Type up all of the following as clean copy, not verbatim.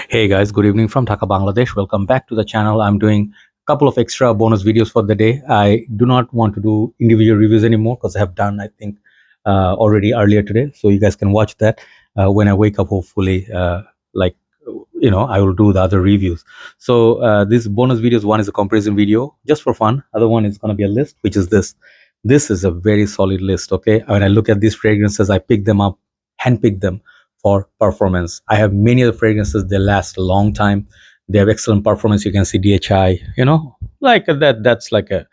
Hey guys, good evening from Dhaka, Bangladesh. Welcome back to the channel. I'm doing a couple of extra bonus videos for the day. I do not want to do individual reviews anymore because I have done, I think, already earlier today. So you guys can watch that when I wake up, hopefully, like, I will do the other reviews. So this bonus videos, one is a comparison video just for fun. Other one is going to be a list, which is this. This is a very solid list, okay? When I look at these fragrances, I pick them up, handpick them for performance. I have many of the fragrances, they last a long time. They have excellent performance. You can see DHI, like that. That's like a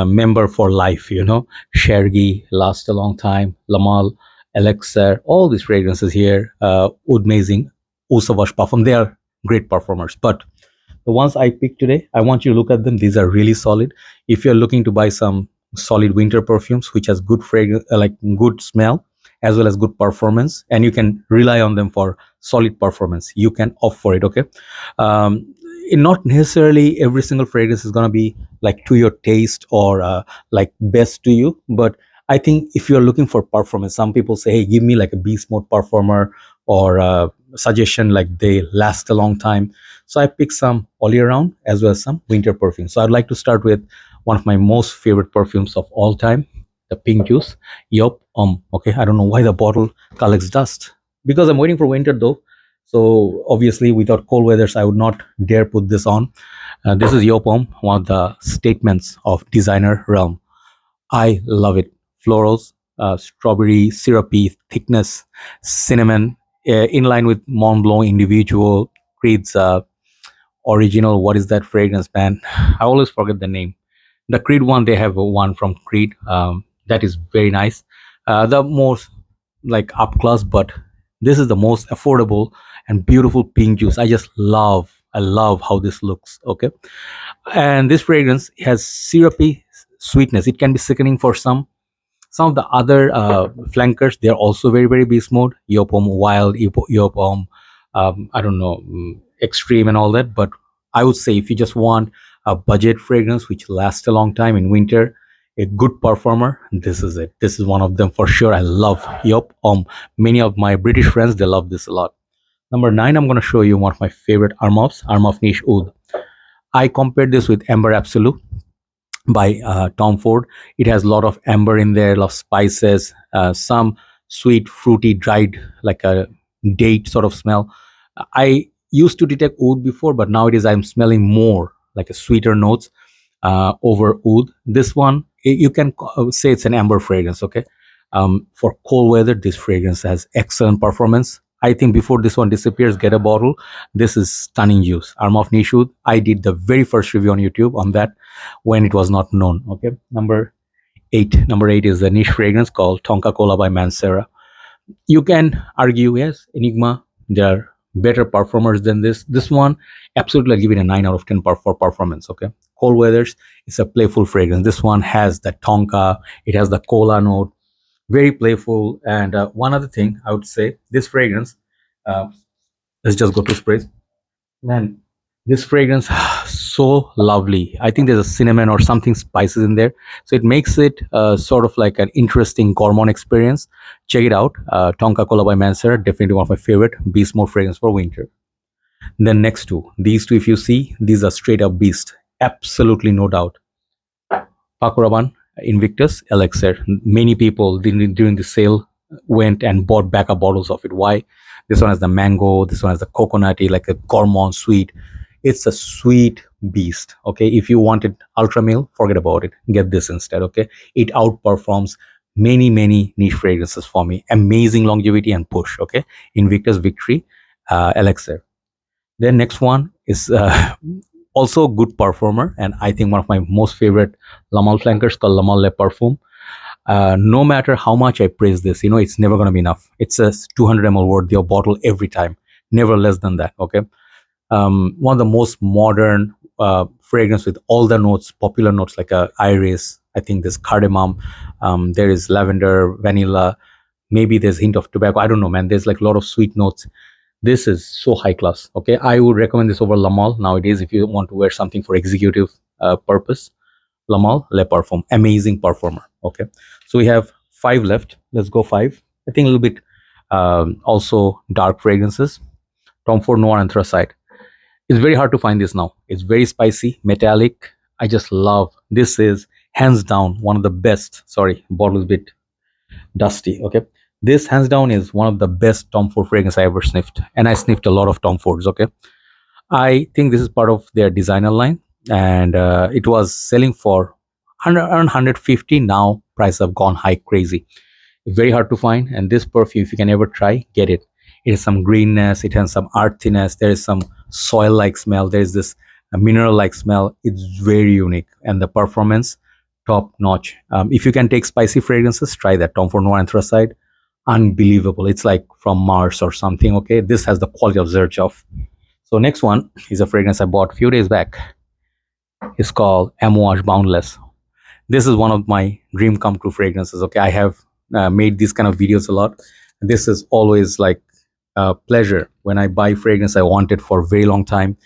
member for life, Shergi lasts a long time. Lamal, Elixir, all these fragrances here, Oud Amazing, Usavash Parfum, they are great performers. But the ones I picked today, I want you to look at them. These are really solid. If you're looking to buy some solid winter perfumes, which has good fragrance, like good smell, as well as good performance, and you can rely on them for solid performance, you can opt for it. Okay. Um, Not necessarily every single fragrance is going to be like to your taste or like best to you, but I think if you're looking for performance, some people say, hey, give me like a beast mode performer or suggestion like they last a long time. So I picked some all year round as well as some winter perfume. So I'd like to start with one of my most favorite perfumes of all time, the pink juice, Yop. Okay, I don't know why the bottle collects dust because I'm waiting for winter though. So obviously, without cold weathers, I would not dare put this on. This is Yopom, one of the statements of designer realm. I love it. Florals, strawberry, syrupy, thickness, cinnamon, in line with Mont Blanc individual, Creed's original. What is that fragrance, man? I always forget the name. The Creed one, they have one from Creed. That is very nice. The most like up class, but this is the most affordable and beautiful pink juice. I love how this looks. Okay, and this fragrance has syrupy sweetness. It can be sickening for some of the other flankers. They're also very very beast mode. Yopom wild, Yopom, I don't know, extreme and all that. But I would say if you just want a budget fragrance which lasts a long time in winter, a good performer, this is it. This is one of them for sure. I love Yopom. Many of my British friends, they love this a lot. Number 9, I'm going to show you one of my favorite Armaf Niche Oud. I compared this with Amber Absolute by Tom Ford. It has a lot of amber in there, a lot of spices, some sweet, fruity, dried, like a date sort of smell. I used to detect oud before, but nowadays I'm smelling more like a sweeter notes over oud. This one, you can say it's an amber fragrance, okay? For cold weather, this fragrance has excellent performance. I think before this one disappears, get a bottle. This is stunning juice. Armaf Niche Oud. I did the very first review on YouTube on that when it was not known. Okay, number 8. Number 8 is a niche fragrance called Tonka Cola by Mancera. You can argue, yes, Enigma, there are better performers than this. This one, absolutely, I give it a 9 out of 10 for performance. Okay, cold weathers, it's a playful fragrance. This one has the Tonka, it has the cola note, very playful. And one other thing I would say, this fragrance, uh, let's just go to sprays. Man, this fragrance so lovely. I think there's a cinnamon or something spices in there, so it makes it sort of like an interesting gourmand experience. Check it out. Tonka Cola by Mancera, definitely one of my favorite beast mode fragrance for winter. Then next two, these two, if you see, these are straight up beast, absolutely no doubt. Paco Rabanne, Invictus Elixir. Many people during the sale went and bought backup bottles of it. Why? This one has the mango, this one has the coconutty, like a gourmand sweet. It's a sweet beast. Okay, if you wanted ultra male, forget about it. Get this instead. Okay, it outperforms many niche fragrances for me. Amazing longevity and push. Okay, Invictus Victory, Elixir. Then next one is also a good performer, and I think one of my most favorite Lamal flankers called Lamal Le Parfum. No matter how much I praise this, it's never going to be enough. It's a 200 ml worth of bottle every time, never less than that. Okay, one of the most modern fragrance with all the notes, popular notes like iris. I think there's cardamom, there is lavender, vanilla. Maybe there's hint of tobacco. I don't know, man. There's like a lot of sweet notes. This is so high class. Okay, I would recommend this over Lamal nowadays if you want to wear something for executive purpose. Lamal Le Parfum, amazing performer. Okay, so we have 5 left. Let's go 5. I think a little bit also dark fragrances. Tom Ford No Anthraside. It's very hard to find this now. It's very spicy, metallic. I just love this. Is hands down one of the best. Sorry, bottle is a bit dusty. Okay, this hands down is one of the best Tom Ford fragrance I ever sniffed, and I sniffed a lot of Tom Fords. Okay, I think this is part of their designer line, and it was selling for 100, around 150. Now prices have gone high, crazy. Very hard to find, and this perfume, if you can ever try, get it. It has some greenness, it has some earthiness, there is some soil like smell, there is this mineral like smell. It's very unique, and the performance top notch. If you can take spicy fragrances, try that Tom Ford Noir Anthracite. Unbelievable, it's like from Mars or something. Okay, this has the quality of Zerchoff. So next one is a fragrance I bought a few days back. It's called Amouage Boundless. This is one of my dream come true fragrances. Okay, I have made these kind of videos a lot. This is always like a pleasure when I buy fragrance I wanted for a very long time,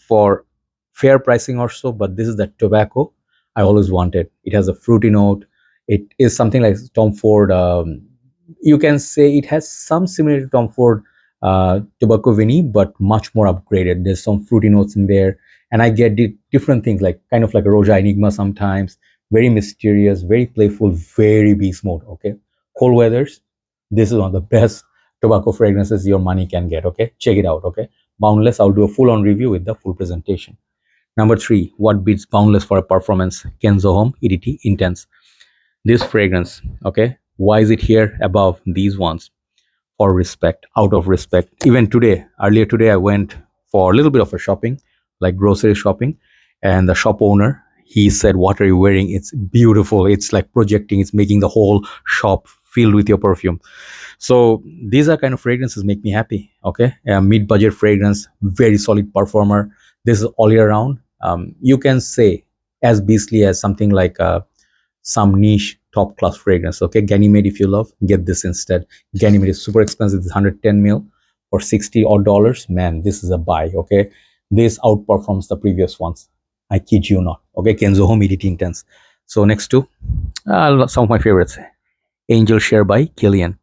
for fair pricing or so. But this is the tobacco I always wanted. It has a fruity note. It is something like Tom Ford. You can say it has some similarity to Tom Ford tobacco Vinny, but much more upgraded. There's some fruity notes in there, and I get different things, like kind of like a Roja Enigma sometimes. Very mysterious, very playful, very beast mode. Okay, cold weathers, this is one of the best tobacco fragrances your money can get. Okay, check it out. Okay, Boundless, I'll do a full-on review with the full presentation. Number 3, what beats Boundless for a performance? Kenzo Homme EDT Intense. This fragrance, okay, why is it here above these ones? For respect, out of respect. Even today, earlier today, I went for a little bit of a shopping, like grocery shopping, and the shop owner, he said, "What are you wearing? It's beautiful. It's like projecting. It's making the whole shop filled with your perfume." So these are kind of fragrances make me happy. Okay, mid-budget fragrance, very solid performer. This is all year round. You can say as beastly as something like some niche top class fragrance. Okay, Ganymede, if you love, get this instead. Ganymede is super expensive. It's 110 mil or 60 odd dollars. Man, this is a buy. Okay, this outperforms the previous ones. I kid you not. Okay, Kenzo Homme EDT Intense. So next to some of my favorites, Angel Share by Killian.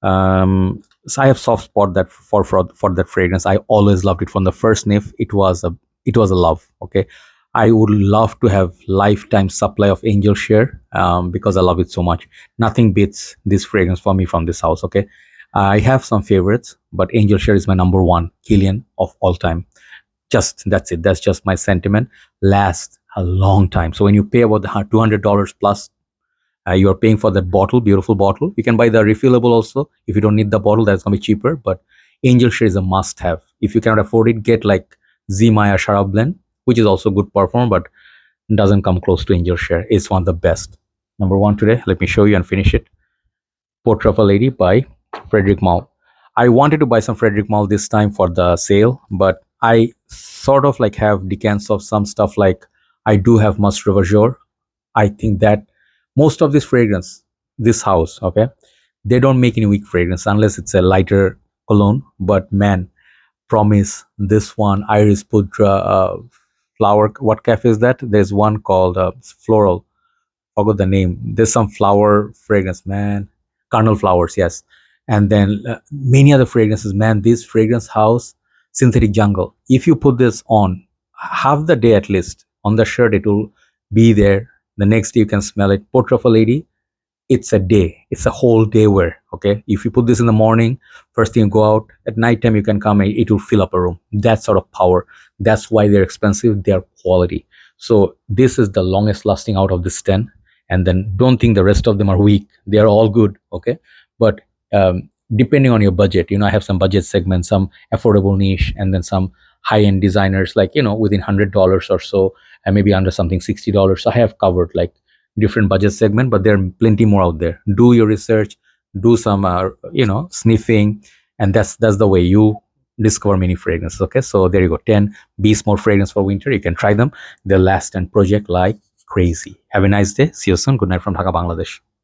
So I have soft spot that for that fragrance. I always loved it from the first sniff. It was a love. Okay, I would love to have lifetime supply of Angel Share because I love it so much. Nothing beats this fragrance for me from this house. Okay, I have some favorites, but Angel Share is my number one Killian of all time. Just that's it. That's just my sentiment. Lasts a long time. So when you pay about the $200 plus, you are paying for that bottle, beautiful bottle. You can buy the refillable also. If you don't need the bottle, that's gonna be cheaper. But Angel Share is a must-have. If you cannot afford it, get like Z Maya Sharab blend, which is also good perform, but doesn't come close to Angel Share. It's one of the best. Number 1 today. Let me show you and finish it. Portrait of a Lady by Frederic Malle. I wanted to buy some Frederic Malle this time for the sale, but I sort of like have decants of some stuff. Like I do have Must Revageur. I think that most of this fragrance, this house, okay, they don't make any weak fragrance unless it's a lighter cologne. But man, promise this one, Iris Pudra flower. What cafe is that? There's one called Floral. Forgot the name. There's some flower fragrance, man. Carnal flowers, yes. And then many other fragrances, man. This fragrance house, Synthetic Jungle. If you put this on half the day at least on the shirt, it will be there. The next day you can smell it. Portrait of a Lady, it's a day. It's a whole day wear. Okay. If you put this in the morning, first thing you go out, at night time you can come and it will fill up a room. That sort of power. That's why they're expensive. They're quality. So this is the longest lasting out of this 10. And then don't think the rest of them are weak. They are all good. Okay. But depending on your budget, I have some budget segments, some affordable niche, and then some high-end designers, like within $100 or so, and maybe under something $60. So I have covered like different budget segment, but there are plenty more out there. Do your research, do some sniffing, and that's the way you discover many fragrances. Okay, so there you go. 10 beast mode fragrance for winter. You can try them. They'll last and project like crazy. Have a nice day. See you soon. Good night from Dhaka, Bangladesh.